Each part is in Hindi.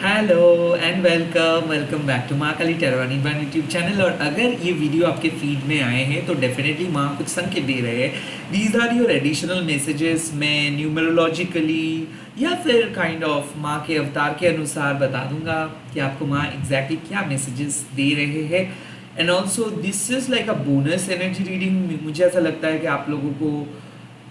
Hello and welcome back to Maa Kali टेरवानी वन यूट्यूब चैनल। और अगर ये वीडियो आपके फीड में आए हैं तो डेफिनेटली माँ कुछ संकेत दे रहे हैं। These are your additional messages. मैं न्यूमरोलॉजिकली या फिर काइंड ऑफ माँ के अवतार के अनुसार बता दूंगा कि आपको माँ एग्जैक्टली क्या मैसेजेस दे रहे हैं। And also this is like a bonus energy reading. मुझे ऐसा लगता है कि आप लोगों को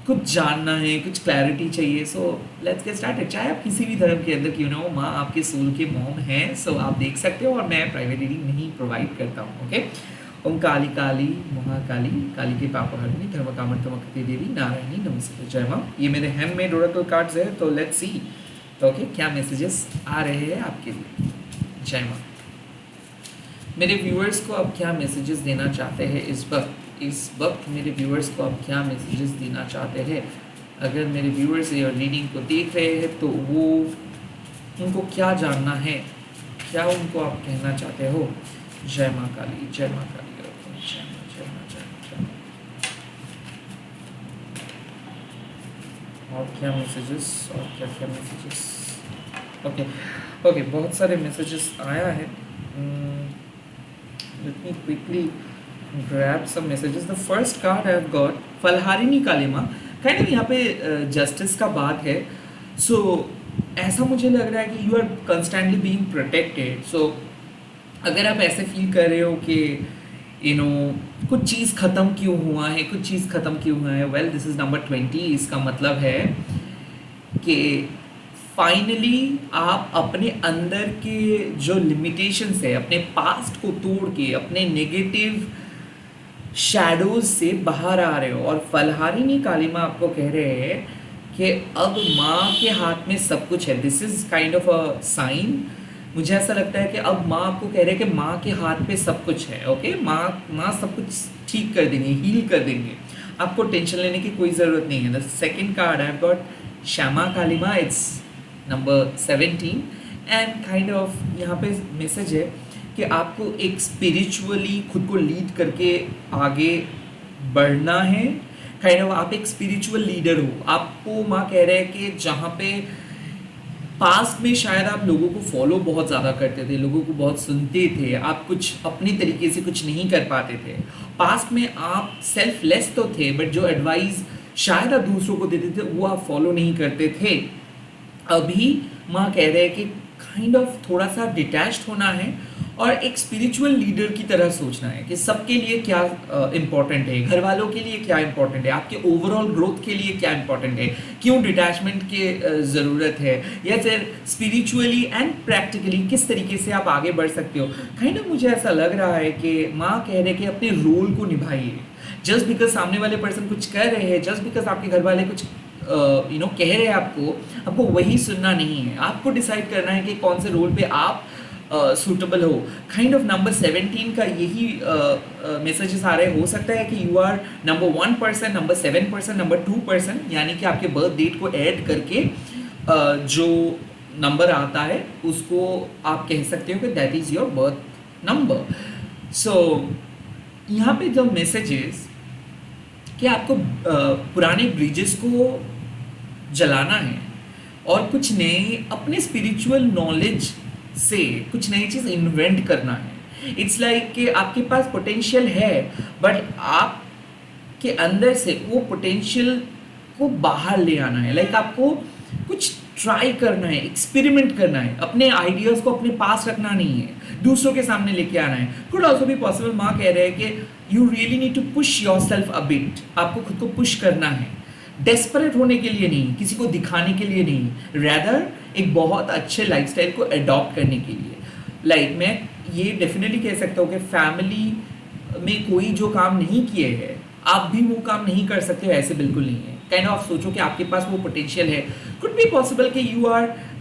कुछ जानना है, कुछ क्लैरिटी चाहिए। So let's get started. चाहे आप किसी भी धर्म के अंदर क्यों ना हो, माँ आपके सोल के मॉम हैं। सो आप देख सकते हो और मैं प्राइवेट रीडिंग नहीं प्रोवाइड करता हूँ। ओके। ओम काली काली महाकाली काली के पापहरणी धर्म कामर तमकते देवी नारायणी नमस्ते जय माँ। ये मेरे हैंडमेड ओरेकल कार्ड्स है। तो लेट्स सी ओके क्या मैसेजेस आ रहे हैं आपके लिए। जय माँ। मेरे व्यूअर्स को अब क्या मैसेजेस देना चाहते हैं इस वक्त मेरे व्यूअर्स को अब क्या मैसेजेस देना चाहते हैं। अगर मेरे व्यूअर्स ये रीडिंग को देख रहे हैं तो वो उनको क्या जानना है, क्या उनको आप कहना चाहते हो। जय माँ काली जय माँ काली। जय माँ जय माँ जय माँ जय माँ। और क्या मैसेजेस और क्या क्या मैसेजेस। ओके बहुत सारे मैसेजेस आया है। Let me quickly grab some messages. The first card I have got, Phalaharini Kalima. Kind of यहाँ पे जस्टिस का बात है। सो ऐसा मुझे लग रहा है कि you are constantly being protected. So अगर आप ऐसे फील कर रहे हो कि कुछ चीज़ ख़त्म क्यों हुआ है, कुछ चीज़ ख़त्म क्यों हुआ है, वेल दिस इज़ नंबर 20। इसका मतलब है कि फाइनली आप अपने अंदर के जो लिमिटेशंस है, अपने पास्ट को तोड़ के अपने नेगेटिव शैडोज से बाहर आ रहे हो। और फलहारिणी कालिमा आपको कह रहे हैं कि अब माँ के हाथ में सब कुछ है। This is kind of a sign. मुझे ऐसा लगता है कि अब माँ आपको कह रहे हैं कि माँ के हाथ में सब कुछ है। ओके, माँ सब कुछ ठीक कर देंगे, हील कर देंगे। आपको टेंशन लेने की कोई ज़रूरत नहीं है। The second card I have got Shyama Kalima. It's number 17 and kind of यहाँ पे मैसेज है कि आपको एक स्पिरिचुअली खुद को लीड करके आगे बढ़ना है। काइंड ऑफ आप एक स्पिरिचुअल लीडर हो। आपको माँ कह रहे हैं कि जहाँ पे पास्ट में शायद आप लोगों को फॉलो बहुत ज़्यादा करते थे, लोगों को बहुत सुनते थे, आप कुछ अपनी तरीके से कुछ नहीं कर पाते थे। पास्ट में आप सेल्फलेस तो थे, बट जो एडवाइस शायद आप दूसरों को देते थे वो आप फॉलो नहीं करते थे। अभी माँ कह रहे हैं कि काइंड ऑफ थोड़ा सा डिटैच्ड होना है और एक स्पिरिचुअल लीडर की तरह सोचना है कि सबके लिए क्या इम्पोर्टेंट है, घर वालों के लिए क्या इम्पोर्टेंट है, आपके ओवरऑल ग्रोथ के लिए क्या इम्पोर्टेंट है, क्यों डिटैचमेंट की ज़रूरत है, या फिर स्पिरिचुअली एंड प्रैक्टिकली किस तरीके से आप आगे बढ़ सकते हो। काइंड ऑफ मुझे ऐसा लग रहा है कि माँ कह रहे हैं कि अपने रोल को निभाइए। जस्ट बिकॉज सामने वाले पर्सन कुछ कर रहे हैं, जस्ट बिकॉज आपके घर वाले कुछ कह रहे हैं, आपको वही सुनना नहीं है। आपको डिसाइड करना है कि कौन से रोल पे आप सूटेबल हो। काइंड ऑफ नंबर 17 का यही मैसेजेस आ रहे। हो सकता है कि you are number 1%, number 7%, number 2%, यानी कि आपके बर्थ डेट को ऐड करके जो नंबर आता है उसको आप कह सकते हो कि that is your birth number. So यहाँ पे जो मैसेजेस कि आपको पुराने ब्रिजेस को जलाना है और कुछ नए अपने स्पिरिचुअल नॉलेज से कुछ नई चीज़ इन्वेंट करना है। इट्स लाइक कि आपके पास पोटेंशियल है, बट आपके अंदर से वो पोटेंशियल को बाहर ले आना है। लाइक आपको कुछ ट्राई करना है, एक्सपेरिमेंट करना है, अपने आइडियाज़ को अपने पास रखना नहीं है, दूसरों के सामने लेके आना है। कुड ऑल्सो भी पॉसिबल। माँ कह रहे हैं कि you really need to push yourself a bit. आपको खुद को पुश करना है, डेस्परेट होने के लिए नहीं, किसी को दिखाने के लिए नहीं, रैदर एक बहुत अच्छे लाइफस्टाइल को अडॉप्ट करने के लिए। लाइक मैं ये डेफिनेटली कह सकता हूँ कि फैमिली में कोई जो काम नहीं किए हैं आप भी वो काम नहीं कर सकते हो, ऐसे बिल्कुल नहीं है। काइंड ऑफ सोचो कि आपके पास वो पोटेंशियल है। कुड बी पॉसिबल कि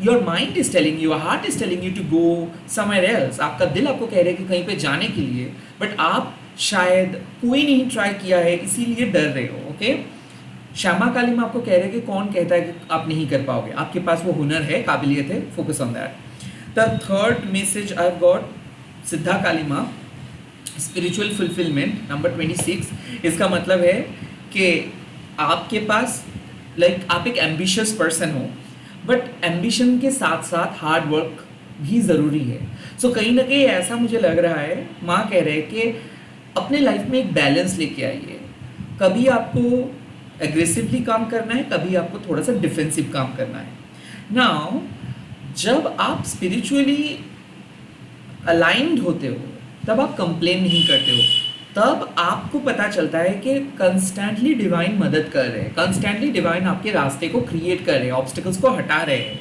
your mind is telling you, your heart is telling you to go somewhere else. आपका दिल आपको कह रहा है कि कहीं पे जाने के लिए, बट आप शायद कोई नहीं ट्राई किया है, इसीलिए डर रहे हो। ओके, श्यामा काली में आपको कह रहे हैं कि कौन कहता है कि आप नहीं कर पाओगे, आपके पास वो हुनर है, काबिलियत है, focus on that. The third message I have got सिद्धा काली माँ, स्पिरिचुअल फुलफिलमेंट, नंबर 26। इसका मतलब है कि आपके पास आप एक एम्बिशियस पर्सन हो, बट एम्बिशन के साथ साथ हार्ड वर्क भी ज़रूरी है। सो कहीं ना कहीं ऐसा मुझे लग रहा है, माँ कह रहे हैं कि अपने लाइफ में एक बैलेंस लेके आइए। कभी आपको एग्रेसिवली काम करना है, कभी आपको थोड़ा सा डिफेंसिव काम करना है। नाउ जब आप स्पिरिचुअली अलाइंड होते हो तब आप कंप्लेन नहीं करते हो, तब आपको पता चलता है कि कंस्टेंटली डिवाइन मदद कर रहे हैं, कंस्टेंटली डिवाइन आपके रास्ते को क्रिएट कर रहे हैं, ऑब्स्टिकल्स को हटा रहे हैं।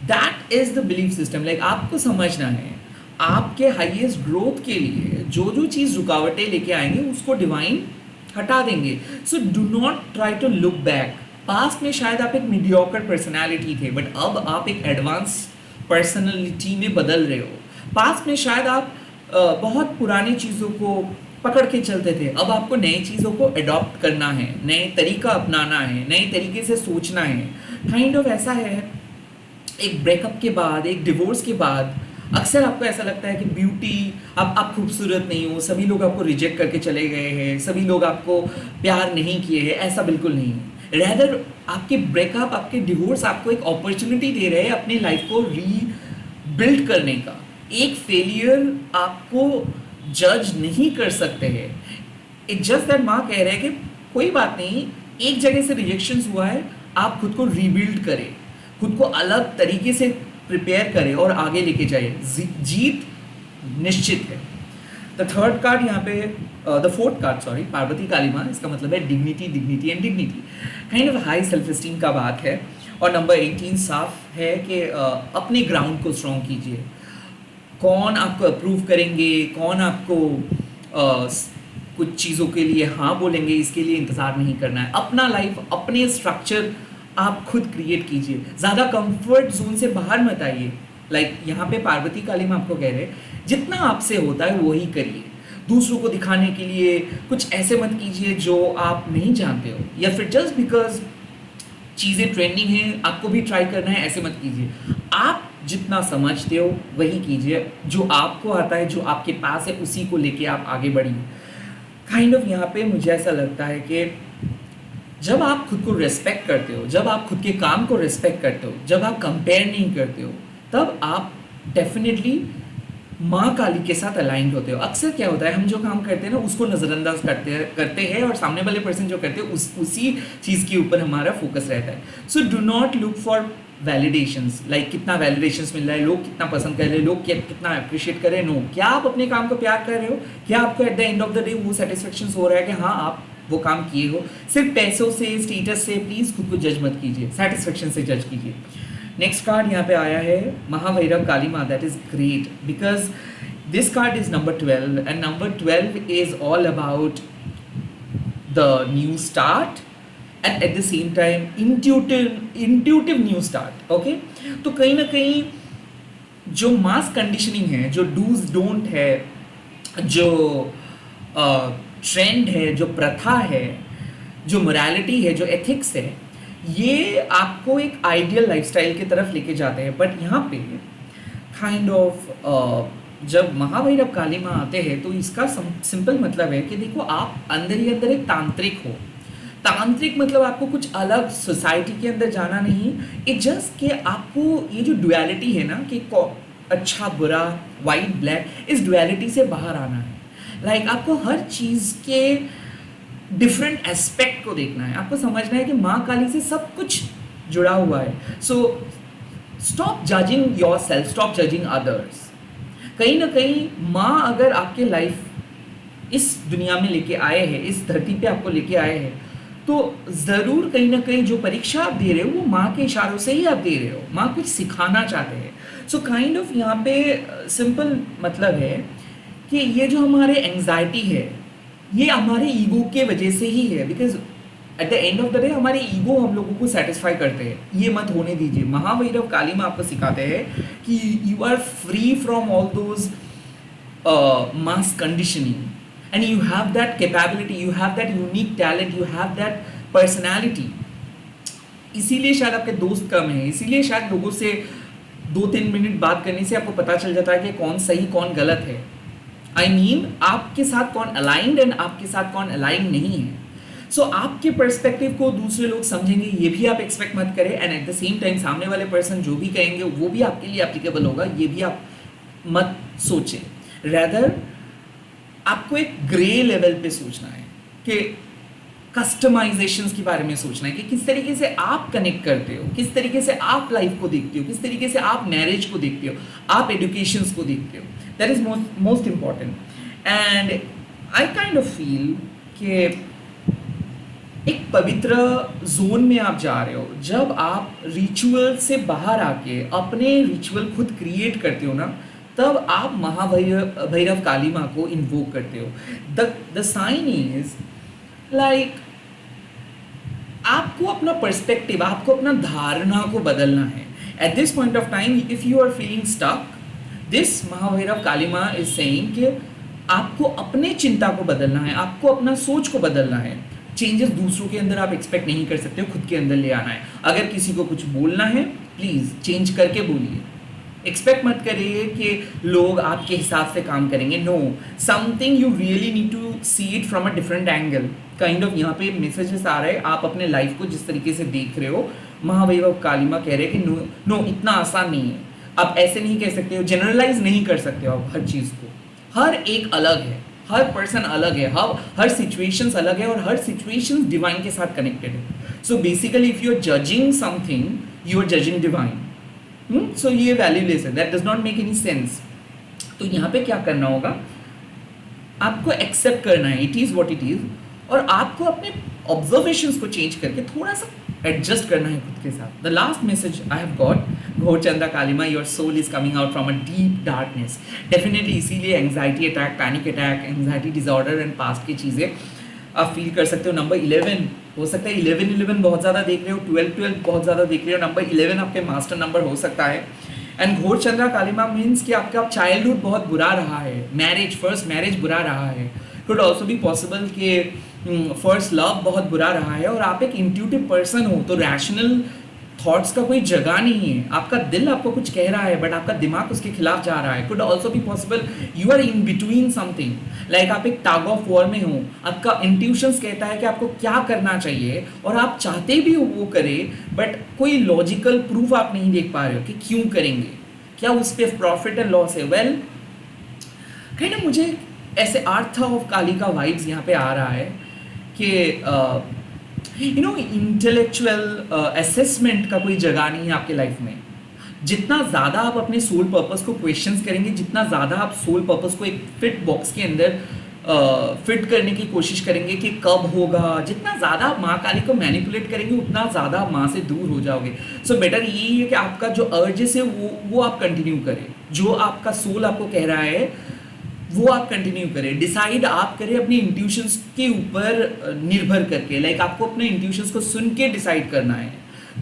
That is the belief system. Like आपको समझना है आपके हाईएस्ट ग्रोथ के लिए जो जो चीज़ रुकावटें लेके आएंगे उसको डिवाइन हटा देंगे। So do not try to look back. Past में शायद आप एक मीडियोकर पर्सनैलिटी थे, बट अब आप एक एडवांस पर्सनैलिटी में बदल रहे हो। पास्ट में शायद आप बहुत पुरानी चीज़ों को पकड़ के चलते थे, अब आपको नई चीज़ों को अडॉप्ट करना है, नए तरीका अपनाना है, नए तरीके से सोचना है। काइंड ऑफ ऐसा है, एक ब्रेकअप के बाद, एक डिवोर्स के बाद अक्सर आपको ऐसा लगता है कि ब्यूटी, आप खूबसूरत नहीं हो, सभी लोग आपको रिजेक्ट करके चले गए हैं, सभी लोग आपको प्यार नहीं किए हैं। ऐसा बिल्कुल नहीं है। रैदर आपके ब्रेकअप, आपके डिवोर्स आपको एक अपॉर्चुनिटी दे रहे हैं अपनी लाइफ को रीबिल्ड करने का। एक फेलियर आपको जज नहीं कर सकते हैं। इट्स जस्ट दैट माँ कह रहे हैं कि कोई बात नहीं, एक जगह से रिजेक्शन हुआ है, आप खुद को रीबिल्ड करें, खुद को अलग तरीके से प्रिपेयर करें और आगे लेके जाइए। जीत निश्चित है। द थर्ड कार्ड यहाँ पे, the fourth card sorry, Parvati Kali Maa, इसका मतलब है dignity, dignity and dignity. Kind of high self esteem का बात है। और नंबर 18 साफ है कि अपने ग्राउंड को स्ट्रॉन्ग कीजिए। कौन आपको अप्रूव करेंगे, कौन आपको कुछ चीज़ों के लिए हाँ बोलेंगे, इसके लिए इंतज़ार नहीं करना है। अपना लाइफ, अपने स्ट्रक्चर आप खुद क्रिएट कीजिए। ज़्यादा कंफर्ट जोन से बाहर मत आइए। लाइक यहाँ पे पार्वती काली माँ आपको कह रहे हैं जितना आपसे होता है वही करिए। दूसरों को दिखाने के लिए कुछ ऐसे मत कीजिए जो आप नहीं जानते हो, या फिर जस्ट बिकॉज चीज़ें ट्रेंडिंग हैं आपको भी ट्राई करना है, ऐसे मत कीजिए। आप जितना समझते हो वही कीजिए, जो आपको आता है, जो आपके पास है, उसी को लेके आप आगे बढ़िए। काइंड ऑफ यहाँ पे मुझे ऐसा लगता है कि जब आप खुद को रिस्पेक्ट करते हो, जब आप खुद के काम को रिस्पेक्ट करते हो, जब आप कंपेयर नहीं करते हो, तब आप डेफिनेटली माँ काली के साथ अलाइंड होते हो। अक्सर क्या होता है, हम जो काम करते हैं ना उसको नज़रअंदाज करते हैं और सामने वाले पर्सन जो करते हैं उसी चीज़ के ऊपर हमारा फोकस रहता है। सो do not look for validations, like कितना वैलिडेशंस मिल रहा है, लोग कितना पसंद कर रहे हैं, लोग कितना अप्रिशिएट कर रहे हैं। नो, क्या आप अपने काम को प्यार कर रहे हो? क्या आपको at the end of the day वो सेटिस्फेक्शन हो रहा है कि हाँ आप वो काम किए हो? सिर्फ पैसों से, स्टेटस से प्लीज़ खुद को जज मत कीजिए, सेटिस्फेक्शन से जज कीजिए। नेक्स्ट कार्ड यहाँ पे आया है महाभैरव काली माँ। That is great because this card is number 12 and number 12 is all about the new start and at the same time intuitive new start. Okay, तो कहीं ना कहीं जो मास कंडीशनिंग है, जो डूज डोंट है, जो ट्रेंड है, जो प्रथा है, जो मोरालिटी है, जो एथिक्स है, ये आपको एक आइडियल लाइफस्टाइल की तरफ लेके जाते हैं। बट यहाँ पे काइंड ऑफ जब महाभैरव काली माँ आते हैं तो इसका सिंपल मतलब है कि देखो आप अंदर ही अंदर एक तांत्रिक हो। तांत्रिक मतलब आपको कुछ अलग सोसाइटी के अंदर जाना नहीं, इट जस्ट कि आपको ये जो डुअलिटी है ना कि अच्छा बुरा, वाइट ब्लैक, इस डुअलिटी से बाहर आना है। लाइक आपको हर चीज़ के डिफरेंट एस्पेक्ट को देखना है, आपको समझना है कि माँ काली से सब कुछ जुड़ा हुआ है। So stop judging your self, stop judging others. कहीं ना कहीं माँ अगर आपके लाइफ इस दुनिया में लेके आए हैं, इस धरती पे आपको लेके आए हैं, तो ज़रूर कहीं ना कहीं जो परीक्षा आप दे रहे हो वो माँ के इशारों से ही आप दे रहे हो। माँ कुछ सिखाना चाहते हैं। सो काइंड ऑफ यहाँ पे सिंपल मतलब है कि ये जो हमारे एंग्जाइटी है ये हमारे ईगो के वजह से ही है। Because at the end of the day हमारे ईगो हम लोगों को सेटिस्फाई करते हैं। ये मत होने दीजिए। महाभैरव काली माँ आपको सिखाते हैं कि you are free from all those mass conditioning and you have that capability, you have that unique talent, you have that personality। इसीलिए शायद आपके दोस्त कम हैं, इसीलिए शायद लोगों से 2-3 मिनट बात करने से आपको पता चल जाता है कि कौन सही कौन गलत है। आपके साथ कौन अलाइंड एंड आपके साथ कौन अलाइन नहीं है। सो आपके पर्सपेक्टिव को दूसरे लोग समझेंगे ये भी आप एक्सपेक्ट मत करें, and at the same time सामने वाले पर्सन जो भी कहेंगे वो भी आपके लिए एप्लीकेबल होगा, ये भी आप मत सोचें। रैदर आपको एक ग्रे लेवल पे सोचना है कि कस्टमाइजेशंस के बारे में सोचना है कि किस तरीके से आप कनेक्ट करते हो, किस तरीके से आप लाइफ को देखते हो, किस तरीके से आप मैरिज को देखते हो, आप एजुकेशंस को देखते हो। That is most important. And I kind of feel कि एक पवित्र जोन में आप जा रहे हो जब आप रिचुअल से बाहर आके अपने रिचुअल खुद क्रिएट करते हो ना, तब आप महाभैरव काली माँ को इन्वोक करते हो। द साइन इज लाइक आपको अपना पर्सपेक्टिव, आपको अपना धारणा को बदलना है। At this point of time if you are feeling stuck, this Mahabhairav Kali Maa is saying कि आपको अपने चिंता को बदलना है, आपको अपना सोच को बदलना है। चेंजेस दूसरों के अंदर आप एक्सपेक्ट नहीं कर सकते हो, खुद के अंदर ले आना है। अगर किसी को कुछ बोलना है प्लीज़ चेंज करके बोलिए। एक्सपेक्ट मत करिए कि लोग आपके हिसाब से काम करेंगे। No, something you really need to see it from a different angle. Kind of यहाँ पे मैसेजेस आ रहे हैं, आप अपने लाइफ को जिस तरीके से देख रहे हो, महाभैरव काली माँ कह रहे हैं कि नो इतना आसान नहीं है। आप ऐसे नहीं कह सकते हो, जनरलाइज नहीं कर सकते हो आप हर चीज़ को। हर एक अलग है, हर पर्सन अलग है, हर सिचुएशंस अलग है, और हर सिचुएशंस डिवाइन के साथ कनेक्टेड है। So basically if you are judging something, you are judging divine. So ये वैल्यूलेस है, that does not make any sense. तो यहाँ पे क्या करना होगा, आपको एक्सेप्ट करना है, it is what it is, और आपको अपने ऑब्जर्वेशंस को चेंज करके थोड़ा सा एडजस्ट करना है खुद के साथ। The last message I have got, Ghorchanda Kalima, your soul is coming out from a deep darkness. Definitely इसीलिए anxiety attack, panic attack, anxiety disorder and past की चीज़ें आप फील कर सकते हो। नंबर 11 हो सकता है, 11 बहुत ज़्यादा देख रहे हो, 12 बहुत ज़्यादा देख रहे हो, नंबर 11 आपके मास्टर नंबर हो सकता है। एंड घोरचंद्रा कालीमा मीन्स कि आपका चाइल्डहुड बहुत बुरा रहा है, मैरिज, फर्स्ट मैरिज बुरा रहा है। कुड ऑल्सो बी पॉसिबल कि फर्स्ट लव बहुत बुरा रहा है, और आप एक इंट्यूटिव पर्सन हो, तो रैशनल थॉट्स का कोई जगह नहीं है। आपका दिल आपको कुछ कह रहा है बट आपका दिमाग उसके खिलाफ जा रहा है। Could also be possible you are in between something, like आप एक टग ऑफ वॉर में हो। आपका इंट्यूशंस कहता है कि आपको क्या करना चाहिए, और आप चाहते भी हो वो करे, बट कोई लॉजिकल प्रूफ आप नहीं देख पा रहे हो कि क्यों करेंगे, क्या उस पर प्रॉफिट एंड लॉस है। वेल कहीं ना मुझे ऐसे आर्थ ऑफ काली का वाइब्स यहाँ पे आ रहा है कि यू नो इंटेलेक्चुअल असेसमेंट का कोई जगह नहीं है आपके लाइफ में। जितना ज़्यादा आप अपने सोल पर्पस को क्वेश्चंस करेंगे, जितना ज़्यादा आप सोल पर्पस को एक फिट बॉक्स के अंदर फिट करने की कोशिश करेंगे कि कब होगा, जितना ज़्यादा आप माँ काली को मैनिपुलेट करेंगे, उतना ज़्यादा आप माँ से दूर हो जाओगे। सो बेटर यही है कि आपका जो अर्जेस है वो आप कंटिन्यू करें, जो आपका सोल आपको कह रहा है वो आप कंटिन्यू करें। डिसाइड आप करें अपने इंट्यूशंस के ऊपर निर्भर करके, लाइक आपको अपने इंट्यूशंस को सुन के डिसाइड करना है।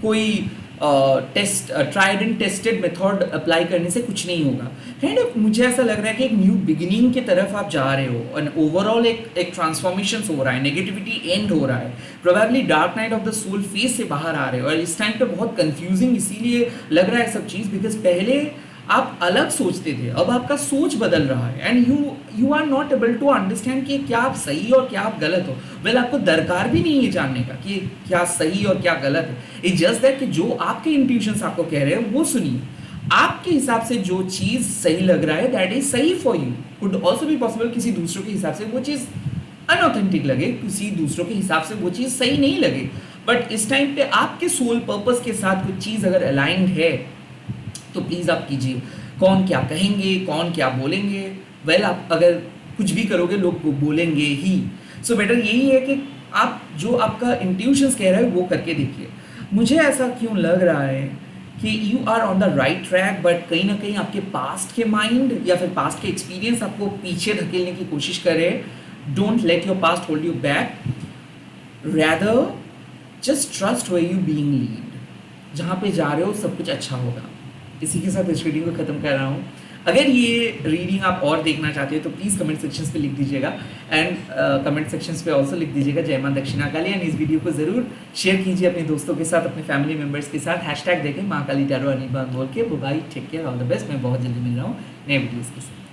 कोई tried and tested method apply करने से कुछ नहीं होगा। काइंड ऑफ मुझे ऐसा लग रहा है कि एक न्यू बिगिनिंग की तरफ आप जा रहे हो, और ओवरऑल एक ट्रांसफॉर्मेशन हो रहा है, नेगेटिविटी एंड हो रहा है। Probably dark night of the soul phase से बाहर आ रहे हो, और इस टाइम पे बहुत कंफ्यूजिंग इसीलिए लग रहा है सब चीज़, बिकॉज पहले आप अलग सोचते थे, अब आपका सोच बदल रहा है, and you are not able to understand कि क्या आप सही और क्या आप गलत हो। वेल आपको दरकार भी नहीं है जानने का कि क्या सही और क्या गलत है। इट्स जस्ट दैट कि जो आपके इंट्यूशंस आपको कह रहे हैं वो सुनिए। आपके हिसाब से जो चीज़ सही लग रहा है दैट इज सही for you. Could also be possible किसी दूसरों के हिसाब से वो चीज़ अनऑथेंटिक लगे, किसी दूसरों के हिसाब से वो चीज़ सही नहीं लगे, बट इस टाइम पे आपके सोल पर्पस के साथ कुछ चीज़ अगर अलाइंड है तो प्लीज़ आप कीजिए। कौन क्या कहेंगे, कौन क्या बोलेंगे, वेल आप अगर कुछ भी करोगे लोग बोलेंगे ही। सो बेटर यही है कि आप जो आपका इंट्यूशंस कह रहा है वो करके देखिए। मुझे ऐसा क्यों लग रहा है कि you are on the right track, but कहीं ना कहीं आपके पास्ट के माइंड या फिर पास्ट के एक्सपीरियंस आपको पीछे धकेलने की कोशिश कर रहे हैं। Don't let your past hold you back, rather just trust where you being lead. जहाँ पे जा रहे हो सब कुछ अच्छा होगा। इसी के साथ इस वीडियो को ख़त्म कर रहा हूँ। अगर ये रीडिंग आप और देखना चाहते हो तो प्लीज़ कमेंट सेक्शंस पे लिख दीजिएगा, एंड कमेंट सेक्शंस पे ऑल्सो लिख दीजिएगा जय मां दक्षिणा काली। एंड इस वीडियो को ज़रूर शेयर कीजिए अपने दोस्तों के साथ, अपने फैमिली मेम्बर्स के साथ। हैशटैग देखें माँ काली टैरो अनिल बोल के। Bye, take care, all the best. मैं बहुत जल्दी मिल रहा हूँ नए वीडियोज़ के साथ।